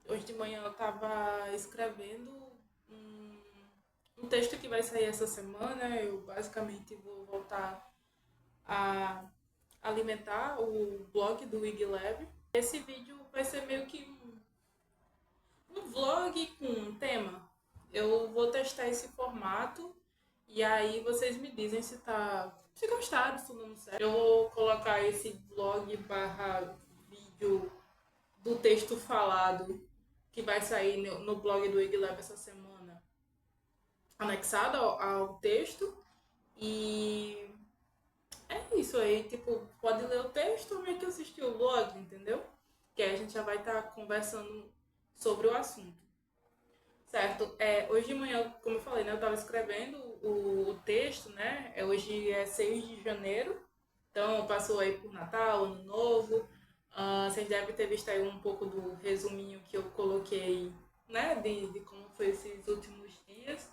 Hoje de manhã eu estava escrevendo um, um texto que vai sair essa semana. Eu basicamente vou voltar a alimentar o blog do WigLab. Esse vídeo vai ser meio que um vlog com um tema. Eu vou testar esse formato e aí vocês me dizem se gostaram, se não certo. Eu vou colocar esse vlog barra vídeo do texto falado que vai sair no blog do WigLab essa semana, anexado ao texto. E é isso aí, tipo, pode ler o texto ou meio que assistir o blog, entendeu? Que aí a gente já vai estar conversando sobre o assunto. Certo, hoje de manhã, como eu falei, né, eu estava escrevendo o texto, né? Hoje é 6 de janeiro, então passou aí por Natal, Ano Novo. Vocês devem ter visto aí um pouco do resuminho que eu coloquei, né, de como foi esses últimos dias.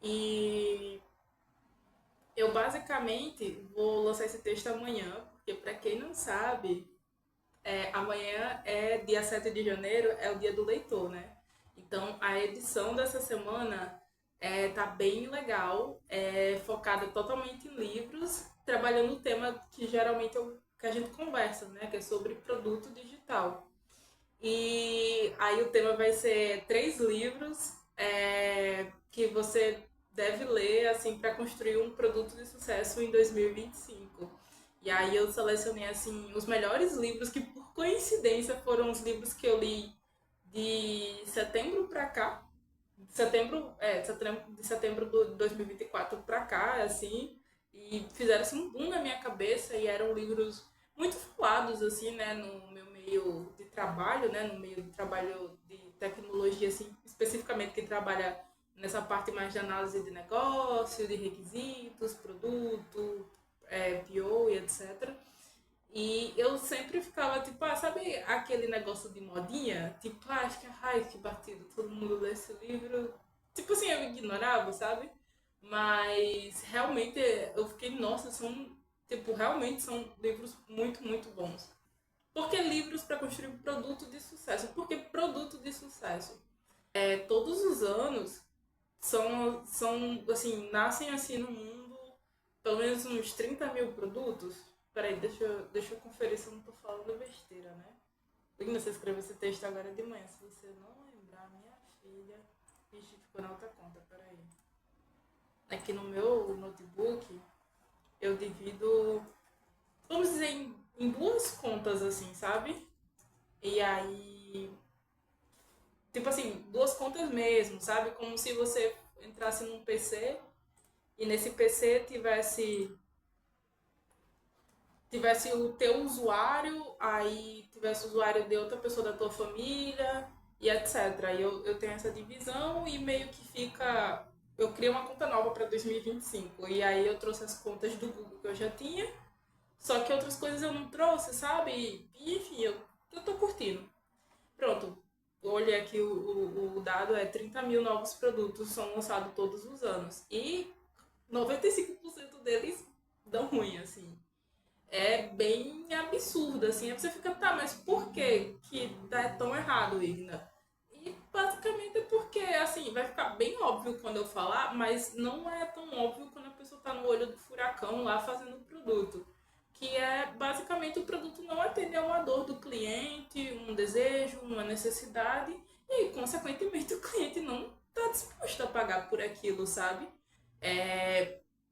E eu basicamente vou lançar esse texto amanhã, porque para quem não sabe, amanhã é dia 7 de janeiro, é o dia do leitor, né? Então a edição dessa semana tá bem legal, focada totalmente em livros, trabalhando o tema que geralmente é o que a gente conversa, né? Que é sobre produto digital. E aí o tema vai ser 3 livros que você deve ler assim para construir um produto de sucesso em 2025. E aí eu selecionei assim os melhores livros que por coincidência foram os livros que eu li de setembro para cá, de setembro de 2024 para cá, assim, e fizeram assim, um boom na minha cabeça e eram livros muito falados assim, né, no meu meio de trabalho, né, no meio de trabalho de tecnologia, assim, especificamente que trabalha nessa parte mais de análise de negócio, de requisitos, produto, PO e etc. E eu sempre ficava tipo, sabe aquele negócio de modinha? Tipo, acho que ai, que batido, todo mundo lê esse livro. Tipo assim, eu ignorava, sabe? Mas realmente eu fiquei, nossa, tipo, realmente são livros muito, muito bons. Por que livros para construir um produto de sucesso? Porque produto de sucesso. Todos os anos são assim, nascem assim no mundo pelo menos uns 30 mil produtos. Peraí, deixa eu conferir se eu não tô falando besteira, né? Linda, você escreveu esse texto agora de manhã. Se você não lembrar, minha filha. Ixi, ficou na outra conta, peraí. Aqui no meu notebook, eu divido, vamos dizer, em duas contas, assim, sabe? E aí, tipo assim, duas contas mesmo, sabe? Como se você entrasse num PC e nesse PC tivesse o teu usuário, aí tivesse o usuário de outra pessoa da tua família e etc. E eu tenho essa divisão e meio que fica. Eu criei uma conta nova para 2025 e aí eu trouxe as contas do Google que eu já tinha, só que outras coisas eu não trouxe, sabe? E enfim, eu tô curtindo. Pronto, olhei aqui o dado: 30 mil novos produtos são lançados todos os anos e 95% deles dão ruim, assim, é bem absurdo, assim. Aí você fica, tá, mas por que é tão errado, Igna? E basicamente é porque, assim, vai ficar bem óbvio quando eu falar, mas não é tão óbvio quando a pessoa tá no olho do furacão lá fazendo o produto. Que é basicamente o produto não atender a uma dor do cliente, um desejo, uma necessidade, e consequentemente o cliente não está disposto a pagar por aquilo, sabe?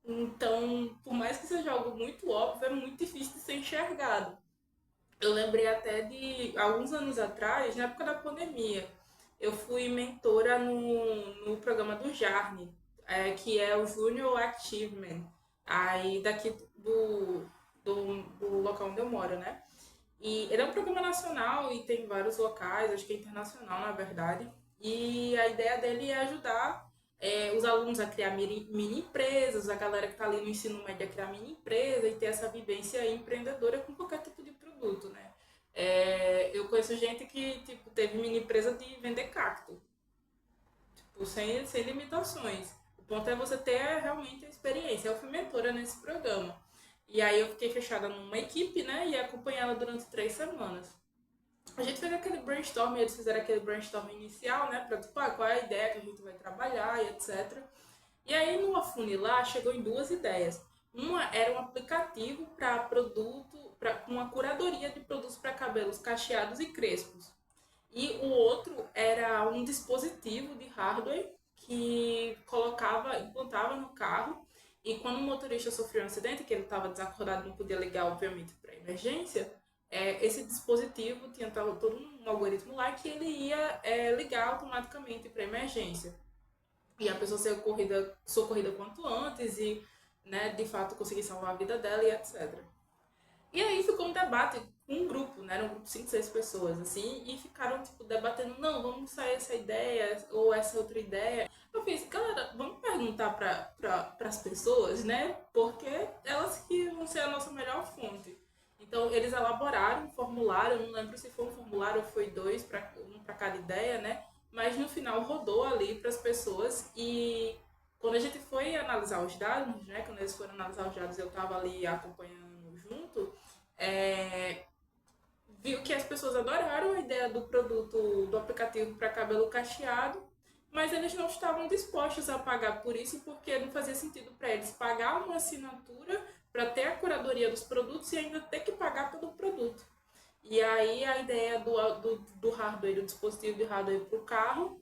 Então, por mais que seja algo muito óbvio, é muito difícil de ser enxergado. Eu lembrei até de alguns anos atrás, na época da pandemia, eu fui mentora no programa do Jarne, que é o Junior Achievement, aí daqui do local onde eu moro, né? E ele é um programa nacional e tem vários locais, acho que é internacional, na verdade. E a ideia dele é ajudar os alunos a criar mini empresas, a galera que está ali no ensino médio a criar mini empresa e ter essa vivência empreendedora com qualquer tipo de produto, né? Eu conheço gente que tipo, teve mini empresa de vender cacto, tipo, sem limitações. O ponto é você ter realmente a experiência. Eu fui mentora nesse programa. E aí eu fiquei fechada numa equipe, né? E acompanhei ela durante 3 semanas. A gente fez aquele brainstorm, eles fizeram aquele brainstorm inicial, né? Pra, tipo, qual é a ideia que a gente vai trabalhar e etc. E aí no afunilar chegou em duas ideias. Uma era um aplicativo para produto, para uma curadoria de produtos para cabelos cacheados e crespos. E o outro era um dispositivo de hardware que colocava, implantava no carro e quando o motorista sofreu um acidente, que ele estava desacordado, não podia ligar, obviamente, para emergência, esse dispositivo tinha todo um algoritmo lá que ele ia ligar automaticamente para emergência e a pessoa ser socorrida quanto antes e, né, de fato conseguir salvar a vida dela e etc. E aí ficou um debate com um grupo, né? Era um grupo de 5, 6 pessoas, assim, e ficaram, tipo, debatendo, não, vamos sair essa ideia ou essa outra ideia. Eu fiz, galera, vamos perguntar para as pessoas, né? Porque elas que vão ser a nossa melhor fonte. Então, eles elaboraram um formulário, eu não lembro se foi um formulário ou foi dois, um para cada ideia, né? Mas no final rodou ali para as pessoas e quando a gente foi analisar os dados, né? Quando eles foram analisar os dados, eu estava ali acompanhando junto, é, viu que as pessoas adoraram a ideia do produto, do aplicativo para cabelo cacheado, mas eles não estavam dispostos a pagar por isso porque não fazia sentido para eles pagar uma assinatura para ter a curadoria dos produtos e ainda ter que pagar pelo produto. E aí a ideia do hardware, do dispositivo de hardware para o carro,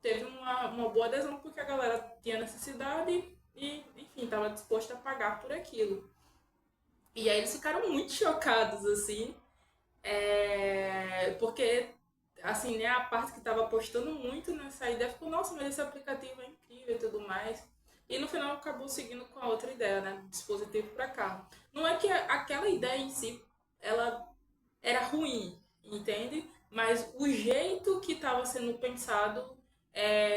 teve uma boa adesão porque a galera tinha necessidade e, enfim, estava disposta a pagar por aquilo. E aí eles ficaram muito chocados, assim, porque, assim, né, a parte que estava apostando muito nessa ideia ficou, nossa, mas esse aplicativo é incrível e tudo mais. E no final acabou seguindo com a outra ideia, né, do dispositivo para carro. Não é que aquela ideia em si, ela era ruim, entende? Mas o jeito que estava sendo pensado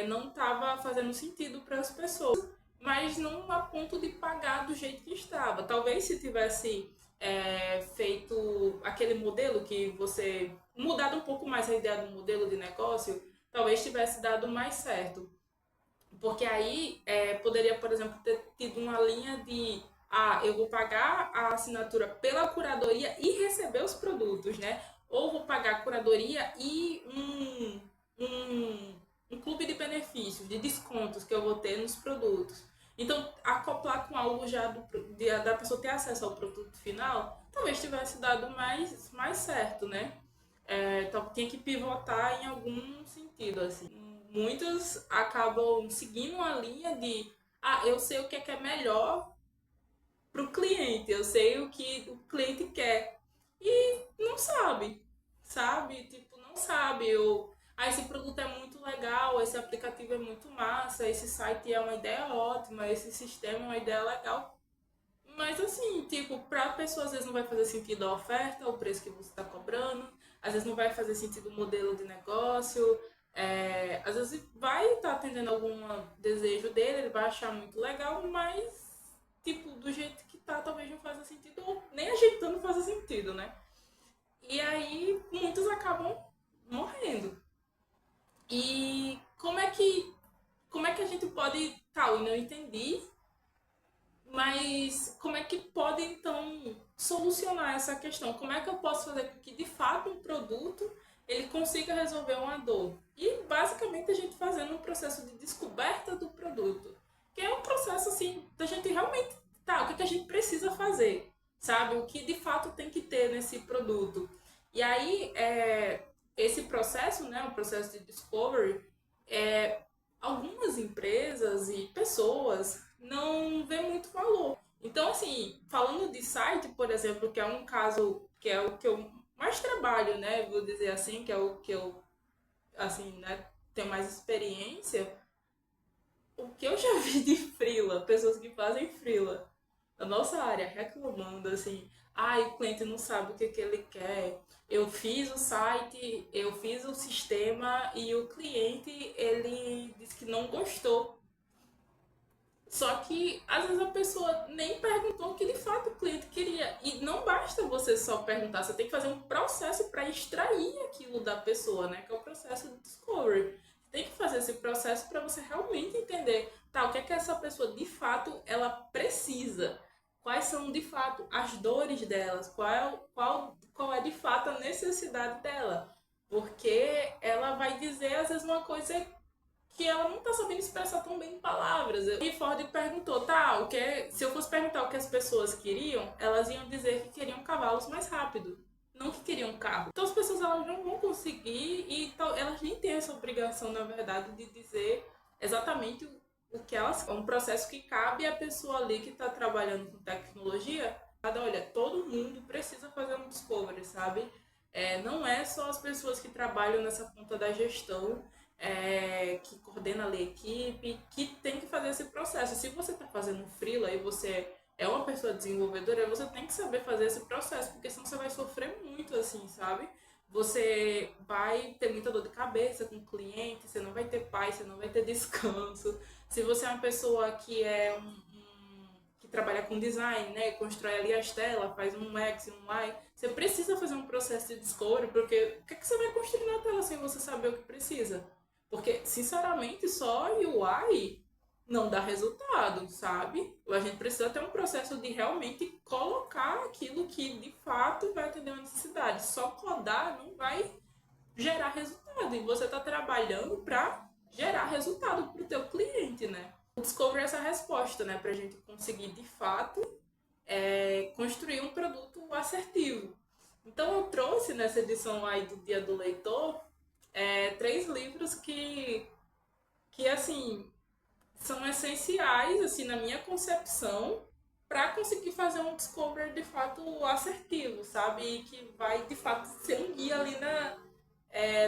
não estava fazendo sentido para as pessoas. Mas não a ponto de pagar do jeito que estava. Talvez se tivesse feito aquele modelo que você mudado um pouco mais a ideia do modelo de negócio, talvez tivesse dado mais certo. Porque aí poderia, por exemplo, ter tido uma linha de eu vou pagar a assinatura pela curadoria e receber os produtos, né? Ou vou pagar a curadoria e um clube de benefícios, de descontos que eu vou ter nos produtos. Então, acoplar com algo já da pessoa ter acesso ao produto final, talvez tivesse dado mais certo, né? Então, tinha que pivotar em algum sentido, assim. Muitos acabam seguindo uma linha de eu sei o que é melhor para o cliente, eu sei o que o cliente quer. E não sabe? Tipo, não sabe. Esse produto é muito legal, esse aplicativo é muito massa, esse site é uma ideia ótima, esse sistema é uma ideia legal. Mas assim, tipo, para a pessoa às vezes não vai fazer sentido a oferta, o preço que você está cobrando, às vezes não vai fazer sentido o modelo de negócio, às vezes vai estar atendendo algum desejo dele, ele vai achar muito legal, mas tipo, do jeito que tá, talvez não faça sentido, ou nem ajeitando faça sentido, né? E aí muitos acabam morrendo. E como é que a gente pode, tal, eu não entendi, mas como é que pode então solucionar essa questão? Como é que eu posso fazer com que de fato um produto ele consiga resolver uma dor? E basicamente a gente fazendo um processo de descoberta do produto, que é um processo assim da gente realmente o que a gente precisa fazer, sabe? O que de fato tem que ter nesse produto. E aí esse processo, né, o processo de discovery, algumas empresas e pessoas não vê muito valor. Então, assim, falando de site, por exemplo, que é um caso que é o que eu mais trabalho, né? Vou dizer assim, que é o que eu, assim, né, tenho mais experiência. O que eu já vi de freela, pessoas que fazem freela na nossa área reclamando assim, o cliente não sabe o que ele quer. Eu fiz o site, eu fiz o sistema e o cliente ele disse que não gostou. Só que às vezes a pessoa nem perguntou o que de fato o cliente queria. E não basta você só perguntar, você tem que fazer um processo para extrair aquilo da pessoa, né? Que é o processo de discovery. Tem que fazer esse processo para você realmente entender, o que é que essa pessoa de fato ela precisa. quais são de fato as dores delas, qual é de fato a necessidade dela. Porque ela vai dizer, às vezes, uma coisa que ela não tá sabendo expressar tão bem em palavras. E Ford perguntou, tá, se eu fosse perguntar o que as pessoas queriam, elas iam dizer que queriam cavalos mais rápido, não que queriam carro. Então as pessoas elas não vão conseguir e elas nem têm essa obrigação, na verdade, de dizer exatamente o que elas. É um processo que cabe à pessoa ali que está trabalhando com tecnologia. Olha, todo mundo precisa fazer um discovery, sabe? Não é só as pessoas que trabalham nessa ponta da gestão, que coordena ali a equipe, que tem que fazer esse processo. Se você está fazendo um freela e você é uma pessoa desenvolvedora, você tem que saber fazer esse processo, porque senão você vai sofrer muito, assim, sabe? Você vai ter muita dor de cabeça com o cliente, você não vai ter paz, você não vai ter descanso. Se você é uma pessoa que que trabalha com design, né, constrói ali as telas, faz um X e um Y, você precisa fazer um processo de discovery, porque o que, é que você vai construir na tela sem você saber o que precisa? Porque, sinceramente, só UI não dá resultado, sabe? A gente precisa ter um processo de realmente colocar aquilo que de fato vai atender uma necessidade. Só codar não vai gerar resultado. E você está trabalhando para gerar resultado para o teu cliente, né? Discovery essa resposta, né? Para a gente conseguir de fato construir um produto assertivo. Então eu trouxe nessa edição aí do Dia do Leitor 3 livros que assim são essenciais assim na minha concepção para conseguir fazer um discovery de fato assertivo, sabe? E que vai de fato ser um guia ali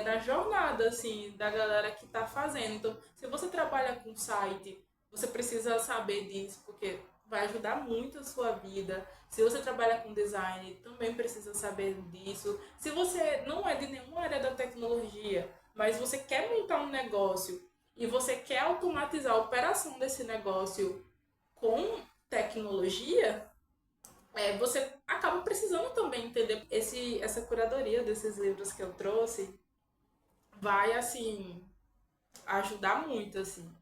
na jornada assim da galera que está fazendo. Então, se você trabalha com site, você precisa saber disso porque vai ajudar muito a sua vida. Se você trabalha com design, também precisa saber disso. Se você não é de nenhuma área da tecnologia, mas você quer montar um negócio e você quer automatizar a operação desse negócio com tecnologia, você acaba precisando também entender essa curadoria desses livros que eu trouxe vai assim ajudar muito assim.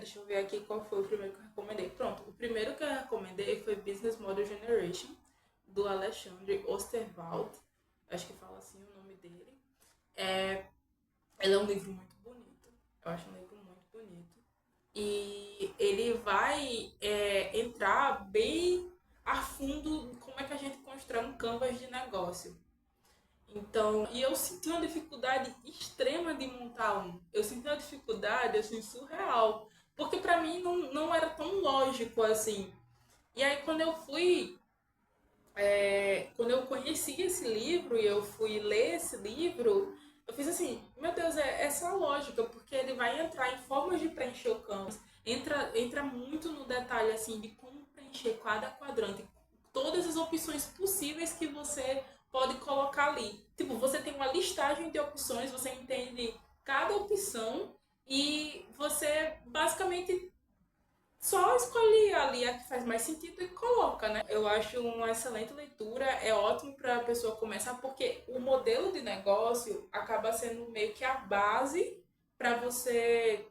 Deixa eu ver aqui qual foi o primeiro que eu recomendei. Pronto, o primeiro que eu recomendei foi Business Model Generation, do Alexandre Osterwald. Acho que fala assim o nome dele. Ele é um livro muito bonito. Eu acho um livro muito bonito. E ele vai entrar bem a fundo em como é que a gente constrói um canvas de negócio. Então, e eu senti uma dificuldade extrema de montar um. Eu senti uma dificuldade, assim, surreal. Porque pra mim não era tão lógico, assim. E aí, quando eu conheci esse livro e eu fui ler esse livro, eu fiz assim, meu Deus, é essa a lógica, porque ele vai entrar em formas de preencher o canvas. Entra muito no detalhe, assim, de como preencher cada quadrante. Todas as opções possíveis que você pode colocar ali. Tipo, você tem uma listagem de opções, você entende cada opção e você basicamente só escolhe ali a que faz mais sentido e coloca, né? Eu acho uma excelente leitura, é ótimo para a pessoa começar, porque o modelo de negócio acaba sendo meio que a base para você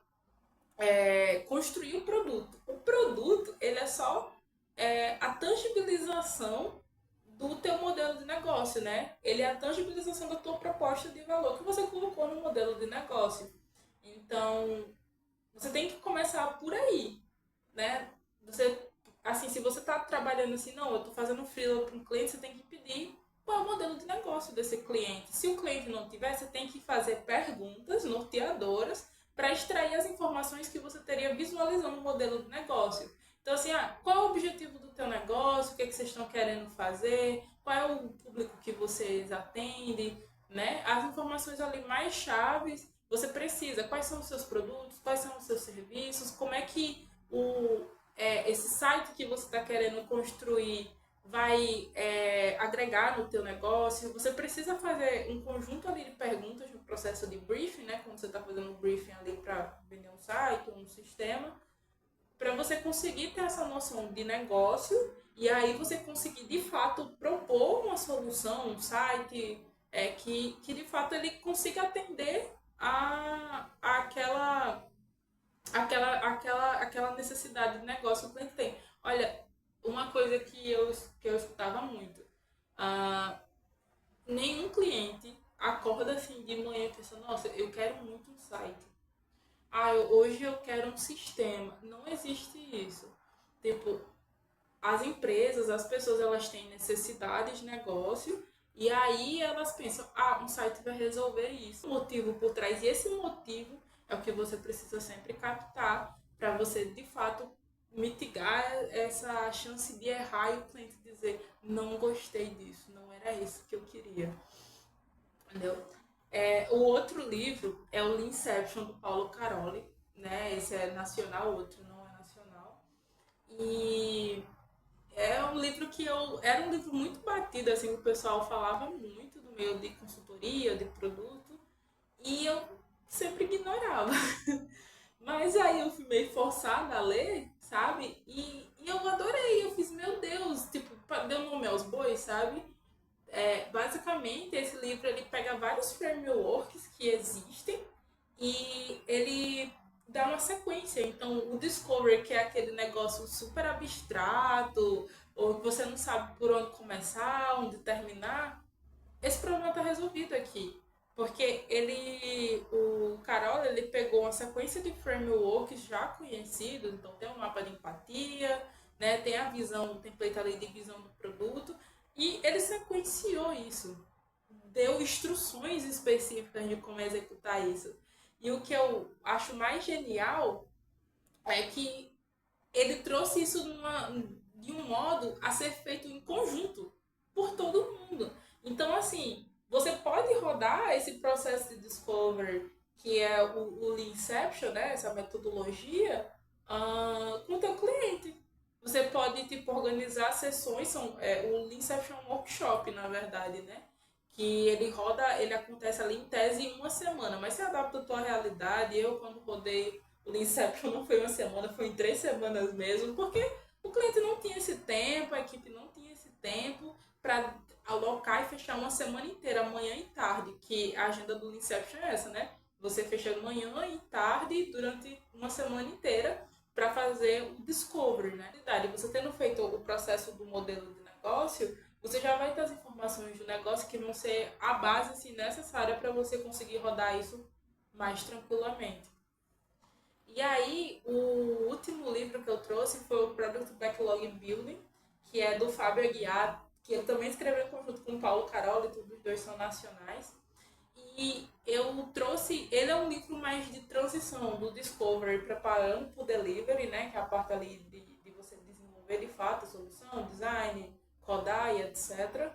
construir o produto. O produto, ele é só a tangibilização do teu modelo de negócio, né? Ele é a tangibilização da tua proposta de valor que você colocou no modelo de negócio. Então, você tem que começar por aí, né? Assim, se você está trabalhando assim, não, eu estou fazendo um freela para um cliente, você tem que pedir qual é o modelo de negócio desse cliente. Se o cliente não tiver, você tem que fazer perguntas norteadoras para extrair as informações que você teria visualizando o modelo de negócio. Então, assim, qual é o objetivo do teu negócio? O que, é que vocês estão querendo fazer? Qual é o público que vocês atendem? Né? As informações ali mais chaves, você precisa. Quais são os seus produtos? Quais são os seus serviços? Como é que esse site que você está querendo construir vai agregar no teu negócio? Você precisa fazer um conjunto ali de perguntas no processo de briefing, né? Quando você está fazendo um briefing ali para vender um site ou um sistema, para você conseguir ter essa noção de negócio e aí você conseguir de fato propor uma solução, um site que de fato ele consiga atender aquela necessidade de negócio que o cliente tem. Olha, uma coisa que eu escutava muito. Ah, nenhum cliente acorda assim de manhã e pensa, nossa, eu quero muito um site. Hoje eu quero um sistema. Não existe isso. Tipo, as empresas, as pessoas, elas têm necessidades de negócio e aí elas pensam, um site vai resolver isso. O motivo por trás, e esse motivo é o que você precisa sempre captar para você, de fato, mitigar essa chance de errar e o cliente dizer, não gostei disso, não era isso que eu queria. Entendeu? O outro livro é o Inception, do Paulo Caroli, né? Esse é nacional, o outro não é nacional. E é um livro que eu. Era um livro muito batido, assim, o pessoal falava muito do meio de consultoria, de produto, e eu sempre ignorava. Mas aí eu fui meio forçada a ler, sabe? E eu adorei, eu fiz, meu Deus, tipo, deu nome aos bois, sabe? Basicamente, esse livro ele pega vários frameworks que existem e ele dá uma sequência. Então, o Discovery, que é aquele negócio super abstrato, ou que você não sabe por onde começar, onde terminar, esse problema está resolvido aqui. Porque o Carol, ele pegou uma sequência de frameworks já conhecidos, então tem um mapa de empatia, né, tem a visão, o template ali de visão do produto, e ele sequenciou isso, deu instruções específicas de como executar isso. E o que eu acho mais genial é que ele trouxe isso de um modo a ser feito em conjunto por todo mundo. Então, assim, você pode rodar esse processo de discovery, que é o Leanception, né, essa metodologia, com o teu cliente. Você pode, tipo, organizar sessões, o Leanception é um workshop, na verdade, né? Que ele roda, ele acontece ali em tese em uma semana, mas se adapta à tua realidade. Eu, quando rodei o Inception, não foi uma semana, foi em 3 semanas mesmo, porque o cliente não tinha esse tempo, a equipe não tinha esse tempo para alocar e fechar uma semana inteira, manhã e tarde, que a agenda do Inception é essa, né? Você fecha manhã e tarde durante uma semana inteira para fazer o discovery, né? Você tendo feito o processo do modelo de negócio, você já vai ter as informações do negócio que vão ser a base assim, necessária para você conseguir rodar isso mais tranquilamente. E aí, o último livro que eu trouxe foi o Product Backlog Building, que é do Fábio Aguiar, que ele também escreveu em conjunto com o Paulo Carol, e todos os dois são nacionais. E eu trouxe, ele é um livro mais de transição do Discovery preparando para o Delivery, né, que é a parte ali de você desenvolver de fato a solução, design, codar e etc.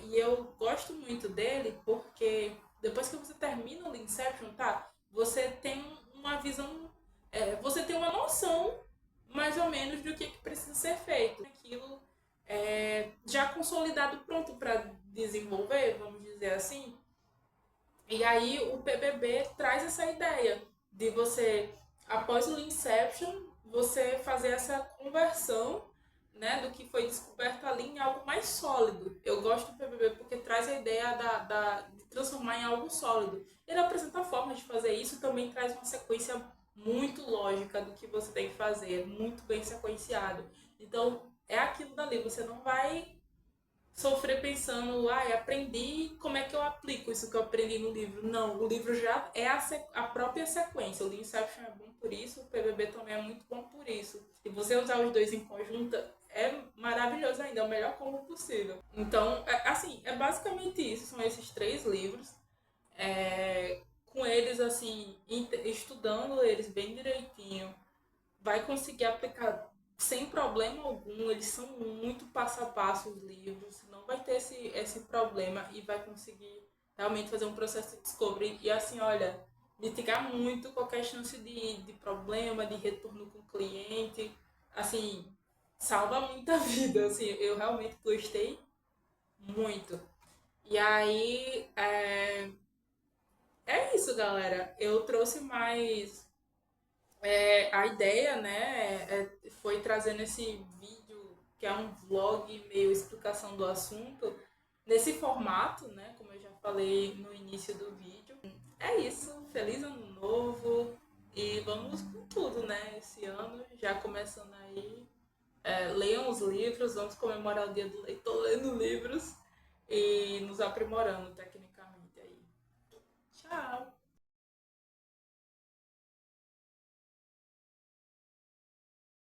E eu gosto muito dele porque depois que você termina o Inception, tá, você tem uma visão, você tem uma noção mais ou menos do que precisa ser feito. Aquilo já consolidado, pronto para desenvolver, vamos dizer assim. E aí o PBB traz essa ideia de você, após o Inception, você fazer essa conversão, né, do que foi descoberto ali em algo mais sólido. Eu gosto do PBB porque traz a ideia de transformar em algo sólido. Ele apresenta formas de fazer isso e também traz uma sequência muito lógica do que você tem que fazer, muito bem sequenciado. Então, é aquilo dali, você não vai sofrer pensando, aprendi, como é que eu aplico isso que eu aprendi no livro? Não, o livro já é a própria sequência. O Inception é bom por isso, o PBB também é muito bom por isso. E você usar os dois em conjunto é maravilhoso ainda, é o melhor combo possível. Então, assim, é basicamente isso, são esses 3 livros. Com eles, assim, estudando eles bem direitinho, vai conseguir aplicar sem problema algum. Eles são muito passo a passo os livros, não vai ter esse problema e vai conseguir realmente fazer um processo de discovery e assim, olha, mitigar muito qualquer chance de problema, de retorno com o cliente, assim, salva muita vida, assim, eu realmente gostei muito. E aí, é isso, galera. Eu trouxe mais a ideia, né, foi trazendo esse vídeo, que é um vlog meio explicação do assunto, nesse formato, né, como eu já falei no início do vídeo. É isso, feliz ano novo e vamos com tudo, né, esse ano já começando aí. Leiam os livros, vamos comemorar o Dia do Leitor lendo livros e nos aprimorando tecnicamente aí. Tchau!